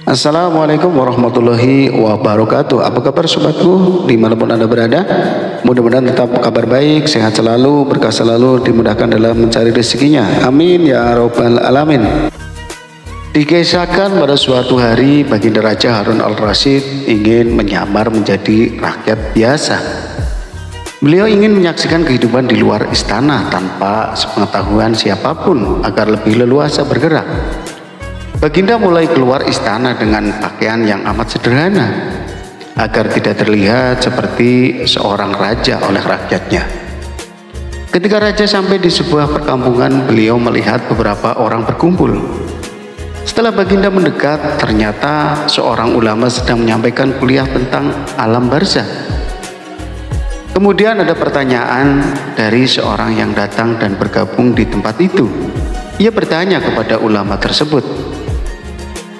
Assalamualaikum warahmatullahi wabarakatuh. Apa kabar sobatku dimanapun Anda berada? Mudah-mudahan tetap kabar baik, sehat selalu, berkah selalu, dimudahkan dalam mencari rezekinya. Amin ya robbal alamin. Dikisahkan pada suatu hari Baginda Raja Harun al-Rasyid ingin menyamar menjadi rakyat biasa. Beliau ingin menyaksikan kehidupan di luar istana tanpa sepengetahuan siapapun agar lebih leluasa bergerak. Baginda mulai keluar istana dengan pakaian yang amat sederhana agar tidak terlihat seperti seorang raja oleh rakyatnya. Ketika raja sampai di sebuah perkampungan, beliau melihat beberapa orang berkumpul. Setelah Baginda mendekat, ternyata seorang ulama sedang menyampaikan kuliah tentang alam barzakh. Kemudian ada pertanyaan dari seorang yang datang dan bergabung di tempat itu. Ia bertanya kepada ulama tersebut,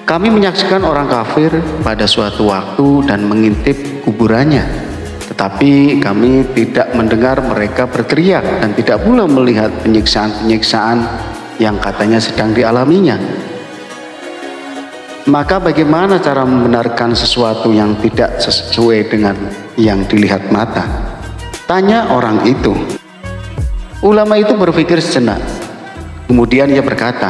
"Kami menyaksikan orang kafir pada suatu waktu dan mengintip kuburannya, tetapi kami tidak mendengar mereka berteriak dan tidak pula melihat penyiksaan-penyiksaan yang katanya sedang dialaminya. Maka bagaimana cara membenarkan sesuatu yang tidak sesuai dengan yang dilihat mata?" tanya orang itu. Ulama itu berpikir sejenak. Kemudian ia berkata,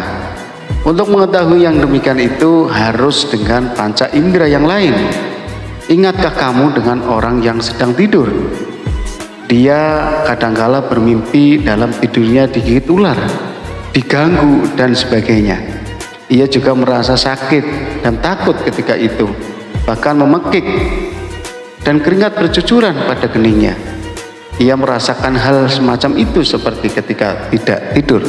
"Untuk mengetahui yang demikian itu harus dengan panca indera yang lain. Ingatkah kamu dengan orang yang sedang tidur? Dia kadangkala bermimpi dalam tidurnya digigit ular, diganggu dan sebagainya. Ia juga merasa sakit dan takut ketika itu, bahkan memekik dan keringat bercucuran pada keningnya. Ia merasakan hal semacam itu seperti ketika tidak tidur.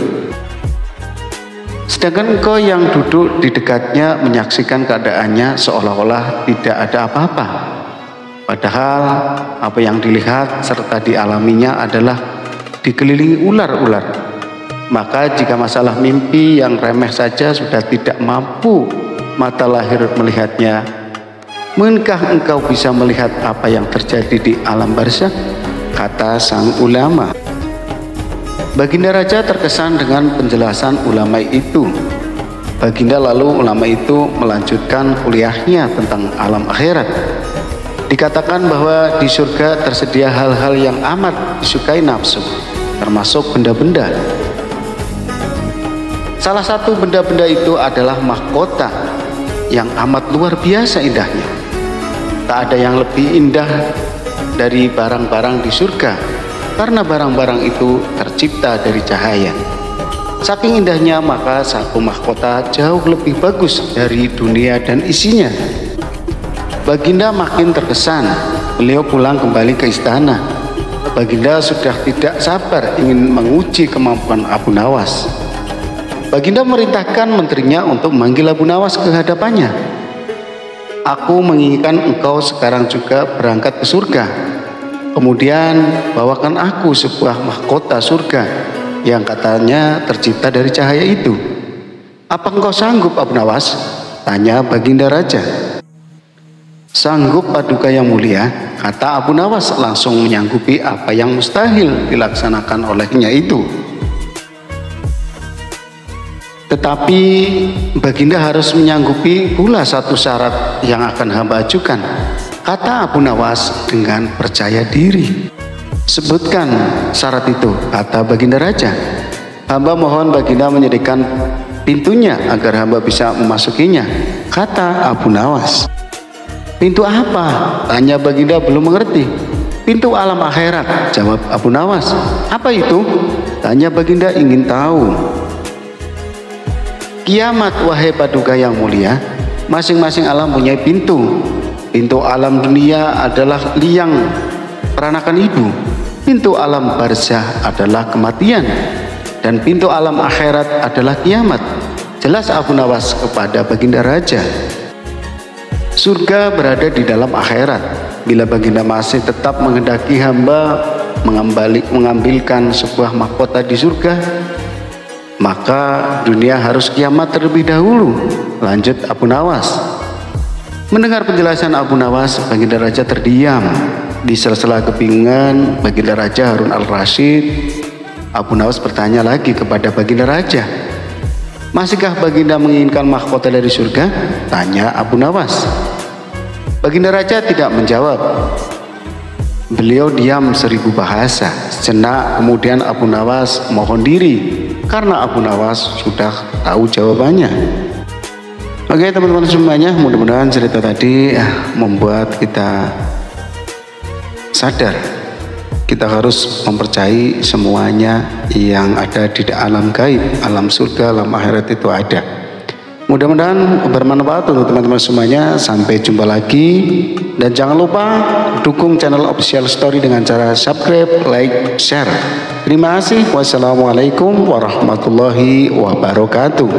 Sedangkan engkau yang duduk di dekatnya menyaksikan keadaannya seolah-olah tidak ada apa-apa. Padahal apa yang dilihat serta dialaminya adalah dikelilingi ular-ular. Maka jika masalah mimpi yang remeh saja sudah tidak mampu mata lahir melihatnya, mungkinkah engkau bisa melihat apa yang terjadi di alam barzakh?" kata sang ulama. Baginda Raja terkesan dengan penjelasan ulama itu. Baginda lalu ulama itu melanjutkan kuliahnya tentang alam akhirat. Dikatakan bahwa di surga tersedia hal-hal yang amat disukai nafsu, termasuk benda-benda. Salah satu benda-benda itu adalah mahkota yang amat luar biasa indahnya. Tak ada yang lebih indah dari barang-barang di surga, karena barang-barang itu tercipta dari cahaya. Saking indahnya maka satu mahkota jauh lebih bagus dari dunia dan isinya. Baginda makin terkesan. Beliau pulang kembali ke istana. Baginda sudah tidak sabar ingin menguji kemampuan Abu Nawas. Baginda merintahkan menterinya untuk memanggil Abu Nawas ke hadapannya. "Aku menginginkan engkau sekarang juga berangkat ke surga. Kemudian bawakan aku sebuah mahkota surga yang katanya tercipta dari cahaya itu. Apa engkau sanggup, Abu Nawas?" tanya Baginda Raja. "Sanggup Paduka yang mulia," kata Abu Nawas, langsung menyanggupi apa yang mustahil dilaksanakan olehnya itu. "Tetapi Baginda harus menyanggupi pula satu syarat yang akan hamba ajukan," kata Abu Nawas dengan percaya diri. "Sebutkan syarat itu," kata Baginda Raja. "Hamba mohon Baginda menyediakan pintunya agar hamba bisa memasukinya," kata Abu Nawas. "Pintu apa?" tanya Baginda belum mengerti. "Pintu alam akhirat," jawab Abu Nawas. "Apa itu?" tanya Baginda ingin tahu. "Kiamat wahai Paduka yang mulia, masing-masing alam punya pintu. Pintu alam dunia adalah liang peranakan ibu. Pintu alam barzakh adalah kematian. Dan pintu alam akhirat adalah kiamat," jelas Abu Nawas kepada Baginda Raja. "Surga berada di dalam akhirat. Bila Baginda masih tetap menghendaki hamba mengambilkan sebuah mahkota di surga, maka dunia harus kiamat terlebih dahulu," lanjut Abu Nawas. Mendengar penjelasan Abu Nawas, Baginda Raja terdiam. Di sela-sela kebingungan Baginda Raja Harun al-Rasyid, Abu Nawas bertanya lagi kepada Baginda Raja, Masihkah baginda menginginkan mahkota dari surga? Tanya Abu Nawas. Baginda raja tidak menjawab. Beliau diam 1000 bahasa. Sejenak kemudian Abu Nawas mohon diri, karena Abu Nawas sudah tahu jawabannya. Oke teman-teman semuanya, mudah-mudahan cerita tadi membuat kita sadar. Kita harus mempercayai semuanya yang ada di alam gaib, alam surga, alam akhirat itu ada. Mudah-mudahan bermanfaat untuk teman-teman semuanya. Sampai jumpa lagi. Dan jangan lupa dukung channel Official Story dengan cara subscribe, like, share. Terima kasih. Wassalamualaikum warahmatullahi wabarakatuh.